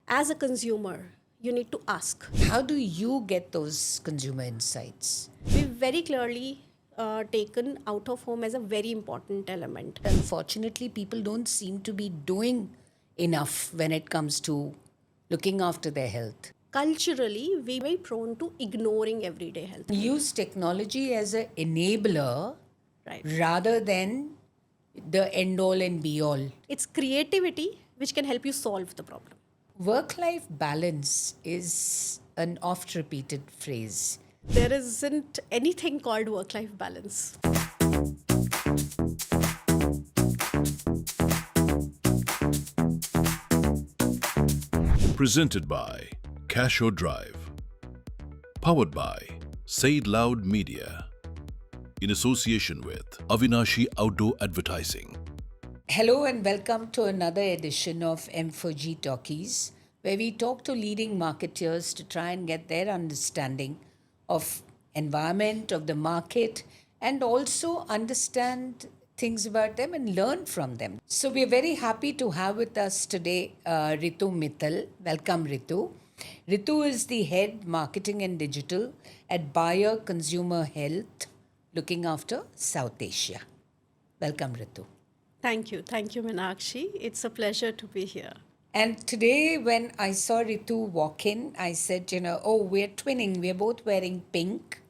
as a consumer, you need to ask. How do you get those consumer insights? We've very clearly taken out of home as a very important element. Unfortunately, people don't seem to be doing enough when it comes to looking after their health. Culturally, we're very prone to ignoring everyday health. Use technology as an enabler Right. rather than the end all and be all. It's creativity which can help you solve the problem. Work life balance is an oft repeated phrase. There isn't anything called work life balance. Presented by Cash or Drive. Powered by Say It Loud Media. In association with Avinashi Outdoor Advertising. Hello and welcome to another edition of M4G Talkies, where we talk to leading marketeers to try and get their understanding of environment, of the market, and also understand things about them and learn from them. So we're very happy to have with us today Ritu Mittal. Welcome, Ritu. Ritu is the head marketing and digital at Bayer Consumer Health, looking after South Asia. Welcome, Ritu. Thank you. Thank you, Meenakshi. It's a pleasure to be here. And today, when I saw Ritu walk in, I said, we're twinning. We're both wearing pink.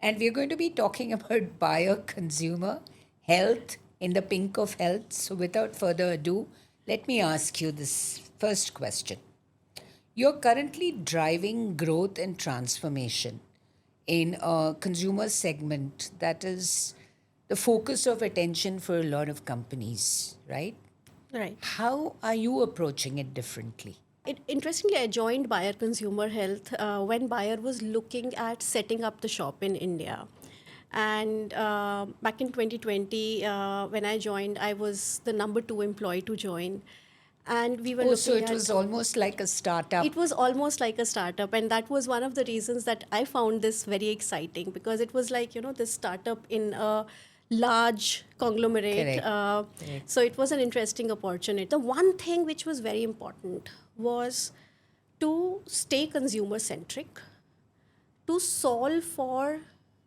And we're going to be talking about Bayer Consumer Health in the pink of health. So without further ado, let me ask you this first question. You're currently driving growth and transformation in a consumer segment that is the focus of attention for a lot of companies, right? Right. How are you approaching it differently? Interestingly, I joined Bayer Consumer Health when Bayer was looking at setting up the shop in India. And back in 2020, when I joined, I was the number 2 employee to join. And we were So looking it at... was almost like a startup. It was almost like a startup, and that was one of the reasons that I found this very exciting, because it was like, this startup in a large conglomerate. Correct. So it was an interesting opportunity. The one thing which was very important was to stay consumer-centric, to solve for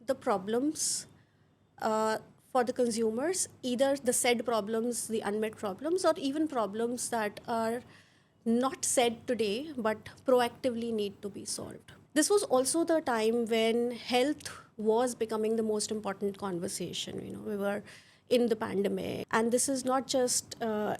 the problems for the consumers, either the said problems, the unmet problems, or even problems that are not said today but proactively need to be solved. This was also the time when health was becoming the most important conversation. We were in the pandemic, and this is not just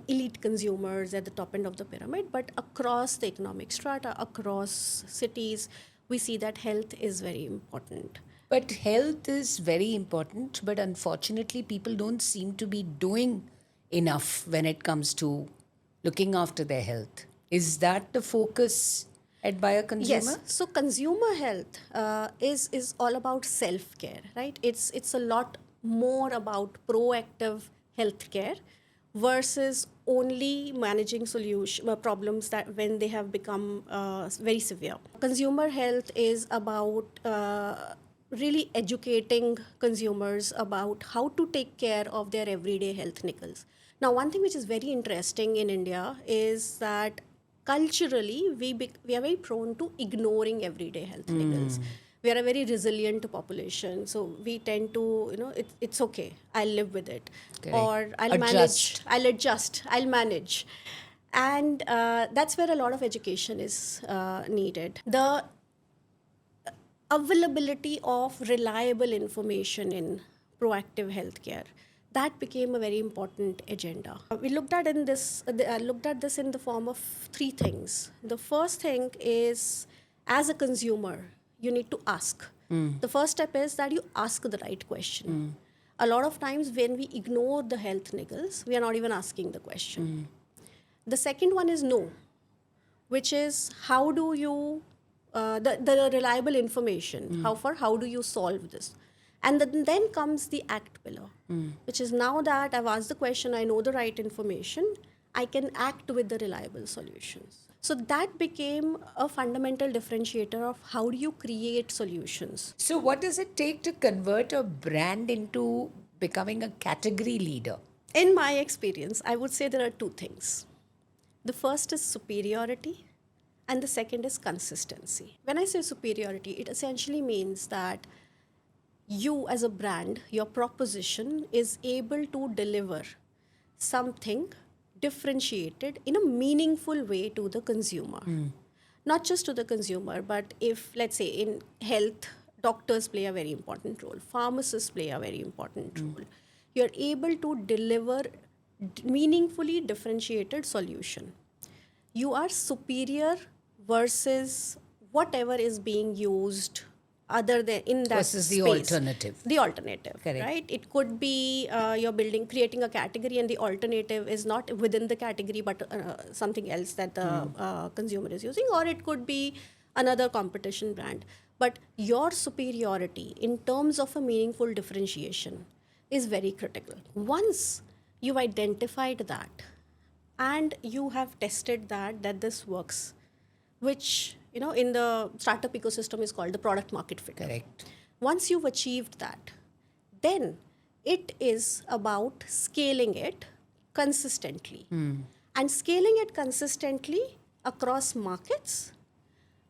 elite consumers at the top end of the pyramid, but across the economic strata, across cities, we see that health is very important. But health is very important, but unfortunately, people don't seem to be doing enough when it comes to looking after their health. Is that the focus at Bayer Consumer? Yes. So consumer health is all about self-care, right? It's a lot more about proactive healthcare versus only managing problems that when they have become very severe. Consumer health is about really educating consumers about how to take care of their everyday health niggles. Now, one thing which is very interesting in India is that culturally we are very prone to ignoring everyday health niggles. We are a very resilient population, so we tend to, it's okay, I'll live with it. Correct. Or I'll adjust, I'll manage. And that's where a lot of education is needed. The availability of reliable information in proactive healthcare, that became a very important agenda. We looked at this in the form of 3 things. The first thing is, as a consumer, you need to ask. The first step is that you ask the right question. A lot of times when we ignore the health niggles, we are not even asking the question. The second one is no, which is how do you the reliable information. How do you solve this? And then comes the act pillar, which is, now that I've asked the question, I know the right information, I can act with the reliable solutions. So that became a fundamental differentiator of how do you create solutions. So what does it take to convert a brand into becoming a category leader? In my experience, I would say there are 2 things. The first is superiority. and the second is consistency. When I say superiority, it essentially means that you as a brand, your proposition is able to deliver something differentiated in a meaningful way to the consumer. Not just to the consumer, but if, let's say, in health, doctors play a very important role, pharmacists play a very important role. You're able to deliver meaningfully differentiated solution. You are superior versus whatever is being used other than in that Versus the space. alternative. The alternative, Correct. right? It could be you're creating a category, and the alternative is not within the category, but something else that the consumer is using, or it could be another competition brand. But your superiority in terms of a meaningful differentiation is very critical. Once you've identified that and you have tested that this works, which in the startup ecosystem is called the product market fit. Correct. Once you've achieved that, then it is about scaling it consistently. And scaling it consistently across markets,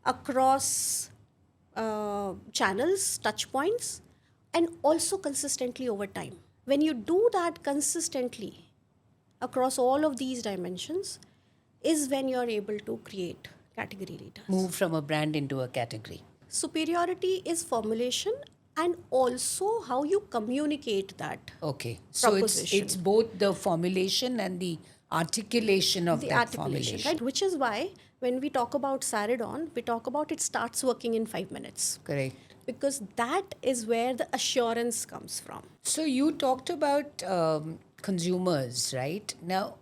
across channels, touch points, and also consistently over time. When you do that consistently across all of these dimensions, is when you're able to create category leaders. Move from a brand into a category. Superiority is formulation and also how you communicate that. Okay. So Proposition. it's both the formulation and the articulation of The that articulation, formulation. right? Which is why when we talk about Saridon, we talk about it starts working in 5 minutes. Correct. Because that is where the assurance comes from. So you talked about consumers, right? Now,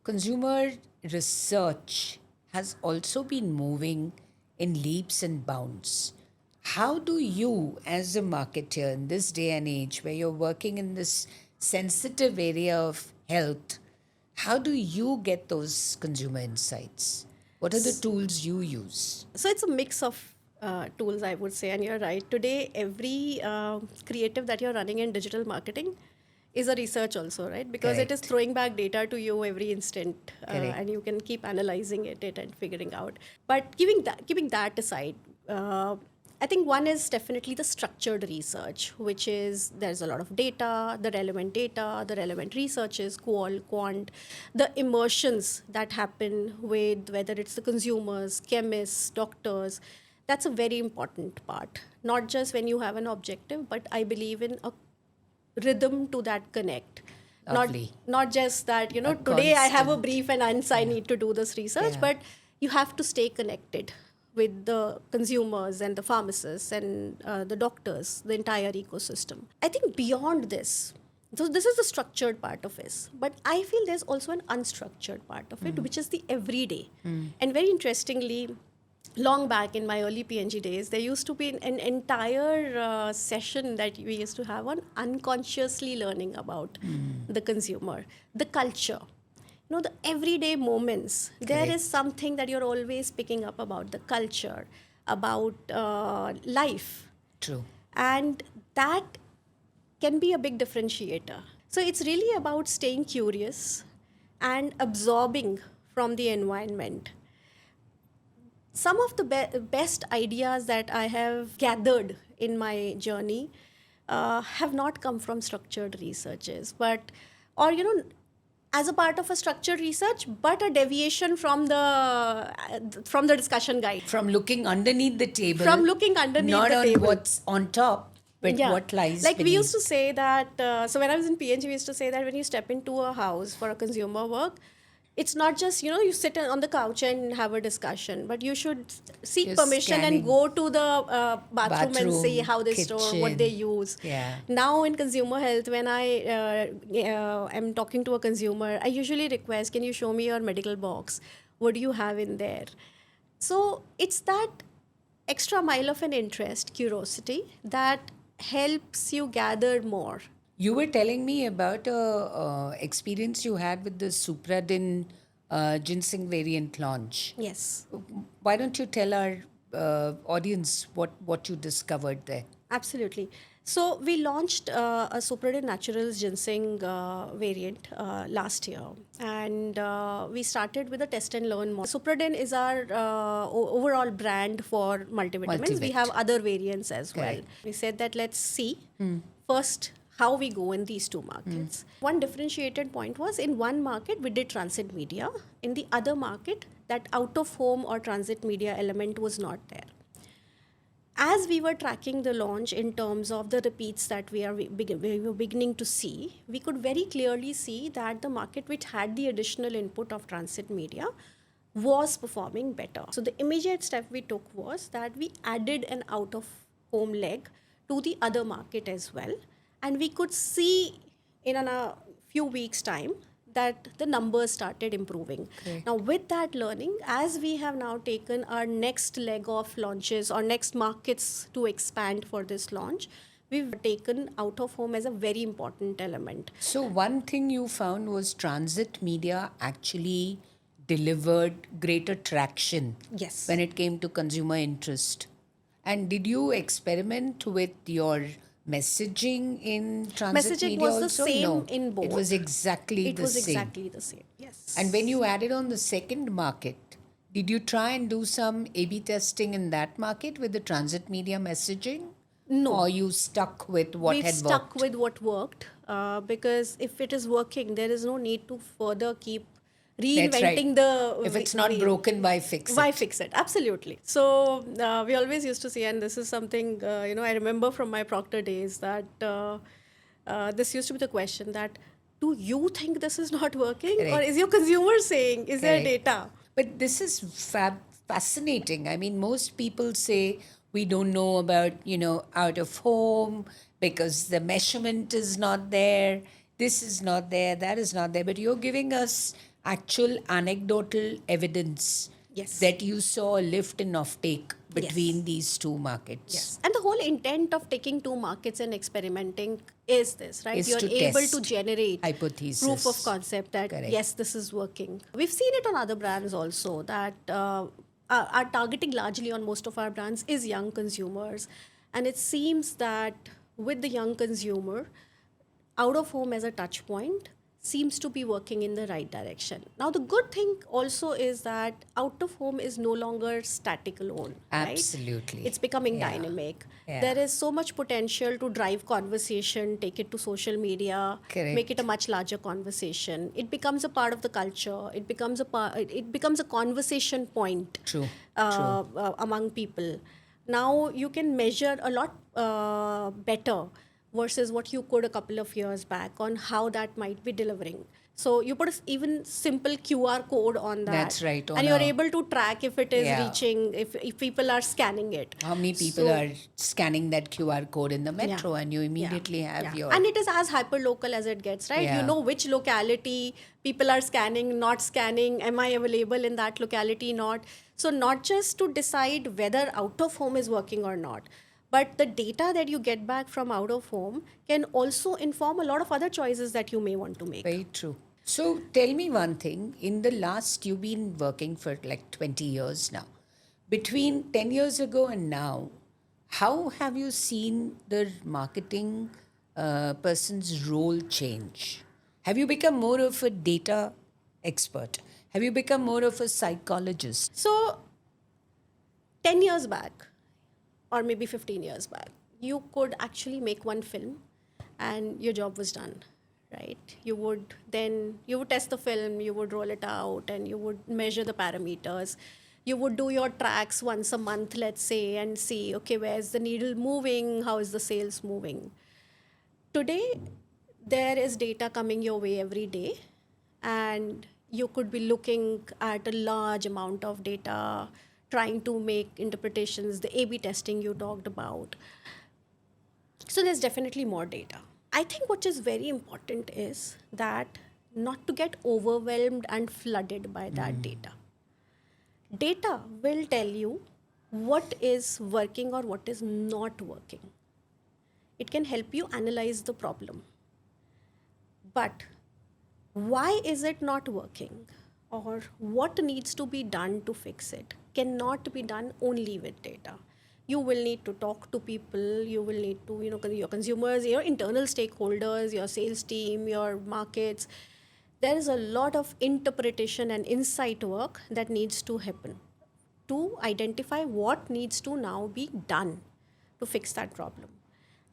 consumer research has also been moving in leaps and bounds. How do you, as a marketer in this day and age where you're working in this sensitive area of health, how do you get those consumer insights? What are the tools you use? So it's a mix of tools, I would say, and you're right. Today, every creative that you're running in digital marketing is a research also, right? Because it is Correct. throwing back data to you every instant, Correct. and you can keep analyzing it and figuring out. But keeping that aside, I think one is definitely the structured research, which is there's a lot of data, the relevant researches, quant, the immersions that happen with whether it's the consumers, chemists, doctors. That's a very important part. Not just when you have an objective, but I believe in a rhythm to that connect. Lovely. Not just that, today I have a constant. brief and hence I need to do this research, Yeah. but you have to stay connected with the consumers and the pharmacists and the doctors, the entire ecosystem. I think beyond this, so this is the structured part of it, but I feel there's also an unstructured part of it, which is the everyday. And very interestingly, long back in my early PNG days, there used to be an entire session that we used to have on unconsciously learning about the consumer, the culture. The everyday moments. There Correct. is something that you're always picking up about the culture, about life. True. And that can be a big differentiator. So it's really about staying curious and absorbing from the environment. Some of the best ideas that I have gathered in my journey have not come from structured researches, or as a part of a structured research, but a deviation from the discussion guide. From looking underneath the table. From looking underneath not the on table. what's on top, but what lies like beneath. we used to say that, so when I was in PNG, we used to say that when you step into a house for a consumer work, it's not just, you sit on the couch and have a discussion, but you should seek You're permission scanning. and go to the bathroom and see Bathroom, how they store, what kitchen. they use. Yeah. Now in consumer health, when I am talking to a consumer, I usually request, can you show me your medical box? What do you have in there? So it's that extra mile of an interest, curiosity, that helps you gather more. You were telling me about a experience you had with the Supradin ginseng variant launch. Yes, Why don't you tell our audience what you discovered there? absolutely. So we launched a Supradin Naturals ginseng variant last year, and we started with a test and learn model. Supradin is our overall brand for multivitamins. We Multivit. have other variants as well. Correct. We said that let's see first how we go in these two markets. One differentiated point was in one market we did transit media, in the other market that out of home or transit media element was not there. As we were tracking the launch in terms of the repeats that we were beginning to see, we could very clearly see that the market which had the additional input of transit media was performing better. So the immediate step we took was that we added an out of home leg to the other market as well, and we could see in a few weeks time that the numbers started improving. Great. Now, with that learning, as we have now taken our next leg of launches or next markets to expand for this launch, we've taken out of home as a very important element. So one thing you found was transit media actually delivered greater traction Yes. when it came to consumer interest. And did you experiment with your messaging in transit Messaging media was the also? same No. in both. It was exactly It the was same. exactly the same. Yes. And when you added on the second market, did you try and do some A/B testing in that market with the transit media messaging? No. Or you stuck with what We've had stuck worked? with what worked because if it is working, there is no need to further keep That's right. reinventing the. If it's not broken, why fix Why it? fix it? Absolutely. So we always used to see, and this is something I remember from my Proctor days that this used to be the question that, do you think this is not working, or Correct. is your consumer saying? Is there Correct. data? But this is fascinating. I mean, most people say we don't know about, out of home because the measurement is not there. This is not there. That is not there. But you're giving us actual anecdotal evidence Yes. that you saw a lift in offtake between Yes. these two markets. Yes. And the whole intent of taking two markets and experimenting is this, right? Is You're to able test to generate hypothesis. proof of concept that Correct. yes, this is working. We've seen it on other brands also that our targeting largely on most of our brands is young consumers. And it seems that with the young consumer, out of home as a touch point seems to be working in the right direction. Now, the good thing also is that out of home is no longer static alone. Absolutely. Right? It's becoming Yeah. dynamic. Yeah. There is so much potential to drive conversation, take it to social media, Correct. make it a much larger conversation. It becomes a part of the culture. It becomes a conversation point. True. Among people. Now you can measure a lot better versus what you could a couple of years back on how that might be delivering. So you put a even simple QR code on that. That's right, on And you're a- able to track if it is Yeah. reaching, if people are scanning it. How many people So- are scanning that QR code in the metro and you immediately have Yeah. your... And it is as hyper local as it gets, right? Yeah. You know which locality people are scanning, not scanning, am I available in that locality, not. So not just to decide whether out of home is working or not, but the data that you get back from out of home can also inform a lot of other choices that you may want to make. Very true. So tell me one thing. In the last, you've been working for like 20 years now. Between 10 years ago and now, how have you seen the marketing person's role change? Have you become more of a data expert? Have you become more of a psychologist? So 10 years back, or maybe 15 years back, you could actually make one film and your job was done, right? You would test the film, you would roll it out, and you would measure the parameters. You would do your tracks once a month, let's say, and see, okay, where's the needle moving? How is the sales moving? Today, there is data coming your way every day, and you could be looking at a large amount of data, trying to make interpretations, the A/B testing you talked about. So there's definitely more data. I think what is very important is that not to get overwhelmed and flooded by that data. Data will tell you what is working or what is not working. It can help you analyze the problem. But why is it not working, or what needs to be done to fix it, cannot be done only with data. you will need to talk to people, you will need to, your consumers, your internal stakeholders, your sales team, your markets. There is a lot of interpretation and insight work that needs to happen to identify what needs to now be done to fix that problem.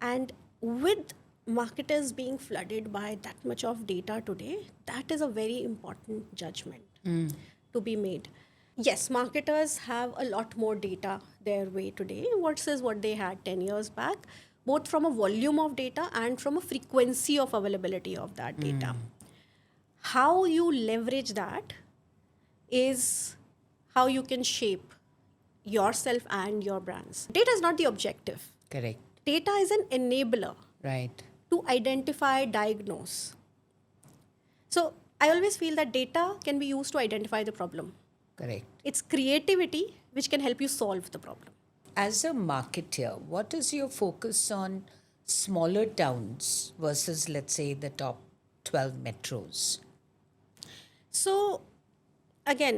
And with marketers being flooded by that much of data today, that is a very important judgment to be made. Yes, marketers have a lot more data their way today versus what they had 10 years back, both from a volume of data and from a frequency of availability of that data. How you leverage that is how you can shape yourself and your brands. Data is not the objective. Correct. Data is an enabler Right. to identify, diagnose. So I always feel that data can be used to identify the problem. Correct. It's creativity which can help you solve the problem. As a marketer, what is your focus on smaller towns versus, let's say, the top 12 metros? So again,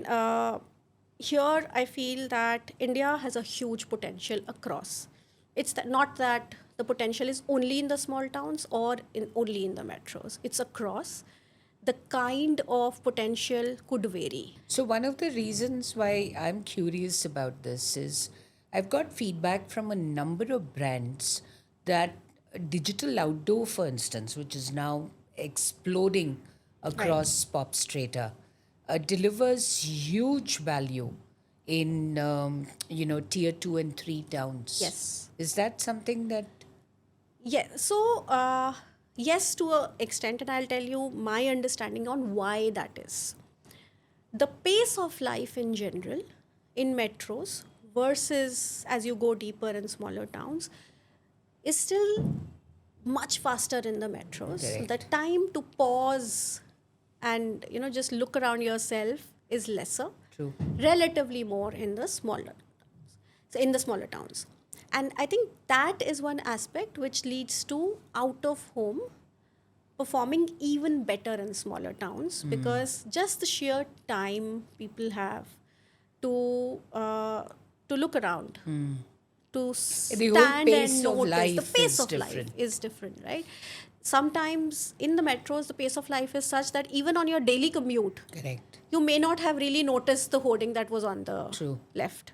here I feel that India has a huge potential across. It's not that the potential is only in the small towns or only in the metros. It's across. The kind of potential could vary. So, one of the reasons why I'm curious about this is I've got feedback from a number of brands that digital outdoor, for instance, which is now exploding across pop strata, delivers huge value in tier 2 and 3 towns. Yes. Is that something that Yeah. So yes, to an extent, and I'll tell you my understanding on why that is. The pace of life in general in metros versus as you go deeper in smaller towns is still much faster in the metros. Correct. The time to pause and just look around yourself is lesser. True. Relatively more in the smaller towns. And I think that is one aspect which leads to out of home performing even better in smaller towns because just the sheer time people have to look around, to whole stand pace and of notice. The life pace is of life different. is different, right? Sometimes in the metros, the pace of life is such that even on your daily commute, correct? you may not have really noticed the hoarding that was on the True. left.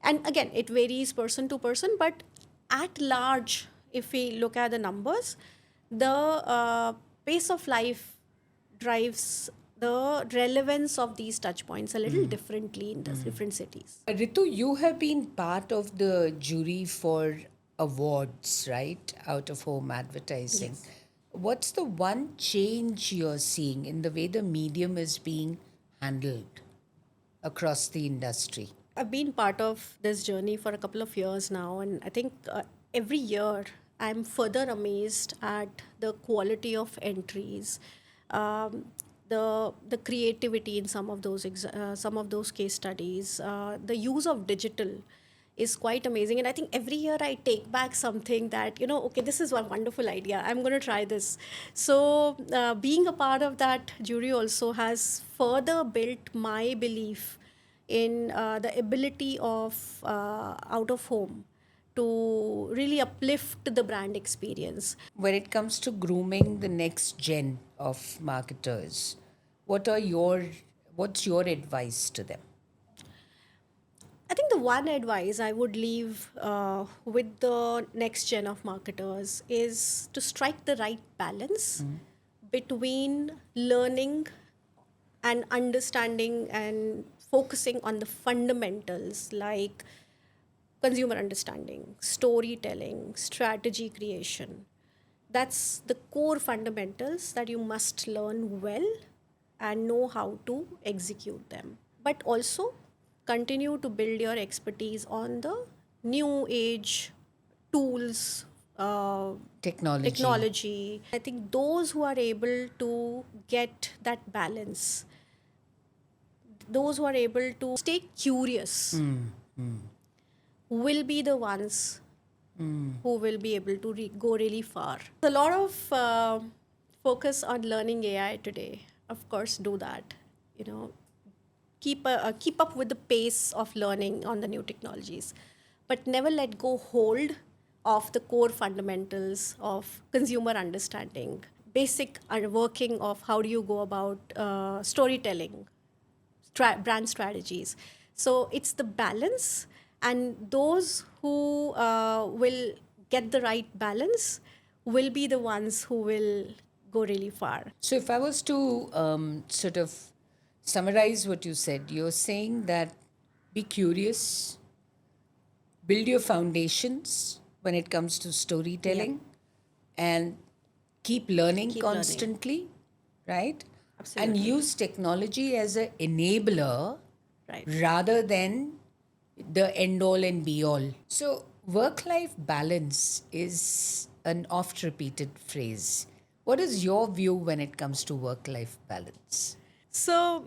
And again, it varies person to person, but at large, if we look at the numbers, the pace of life drives the relevance of these touch points a little differently in the different cities. Ritu, you have been part of the jury for awards, right? Out of home advertising. Yes. What's the one change you're seeing in the way the medium is being handled across the industry? I've been part of this journey for a couple of years now, and I think every year I'm further amazed at the quality of entries, the creativity in some of those case studies, the use of digital is quite amazing. And I think every year I take back something that, okay, this is one wonderful idea. I'm going to try this. So being a part of that jury also has further built my belief in the ability of out of home to really uplift the brand experience. When it comes to grooming the next gen of marketers, what's your advice to them? I think the one advice I would leave with the next gen of marketers is to strike the right balance between learning and understanding and focusing on the fundamentals like consumer understanding, storytelling, strategy creation. That's the core fundamentals that you must learn well and know how to execute them. But also continue to build your expertise on the new age tools, technology. I think those who are able to get that balance, those who are able to stay curious, will be the ones who will be able to go really far. A lot of focus on learning AI today. Of course, do that. Keep up with the pace of learning on the new technologies. but never let go hold of the core fundamentals of consumer understanding, basic working of how do you go about storytelling, brand strategies. So it's the balance, and those who will get the right balance will be the ones who will go really far. So, if I was to sort of summarize what you said, you're saying that be curious, build your foundations when it comes to storytelling, and keep learning Keep learning. constantly, right? And Absolutely. use technology as an enabler Right. rather than the end all and be all. So, work life balance is an oft repeated phrase. What is your view when it comes to work life balance? So,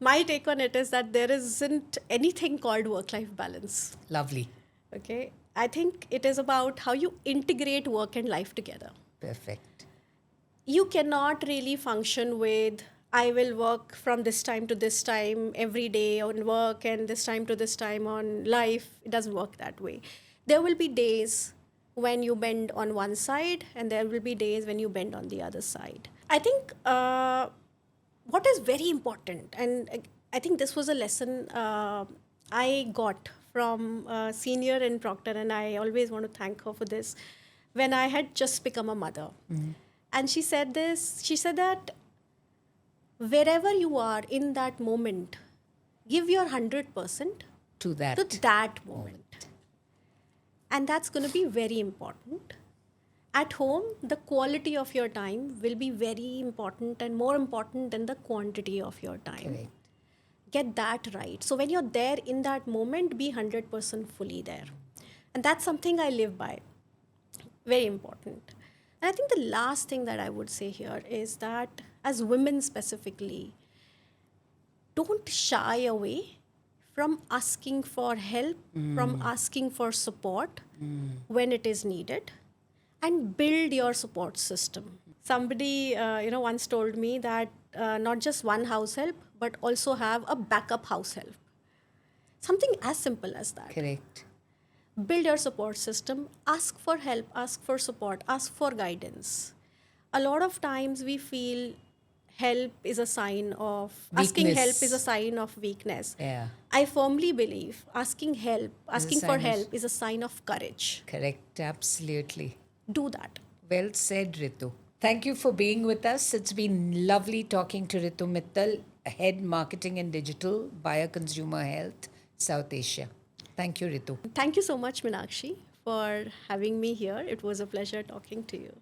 my take on it is that there isn't anything called work life balance. Lovely. Okay. I think it is about how you integrate work and life together. Perfect. You cannot really function with, I will work from this time to this time every day on work and this time to this time on life. It doesn't work that way. There will be days when you bend on one side, and there will be days when you bend on the other side. I think what is very important, and I think this was a lesson I got from a senior in Procter, and I always want to thank her for this, when I had just become a mother. And she said that wherever you are in that moment, give your 100% To that. to that moment. And that's going to be very important. At home, the quality of your time will be very important and more important than the quantity of your time. Correct. Get that right. So when you're there in that moment, be 100% fully there. And that's something I live by. Very important. And I think the last thing that I would say here is that as women specifically, don't shy away from asking for help, from asking for support when it is needed, and build your support system. Somebody, once told me that not just one house help, but also have a backup house help. Something as simple as that. Correct. Build your support system, ask for help, ask for support, ask for guidance. A lot of times we feel asking help Weakness. is a sign of weakness. Yeah. I firmly believe asking sign for of- help is a sign of courage. Correct. Absolutely. Do that. Well said, Ritu. Thank you for being with us. It's been lovely talking to Ritu Mittal, Head Marketing and Digital, Bayer Consumer Health, South Asia. Thank you, Ritu. Thank you so much, Meenakshi, for having me here. It was a pleasure talking to you.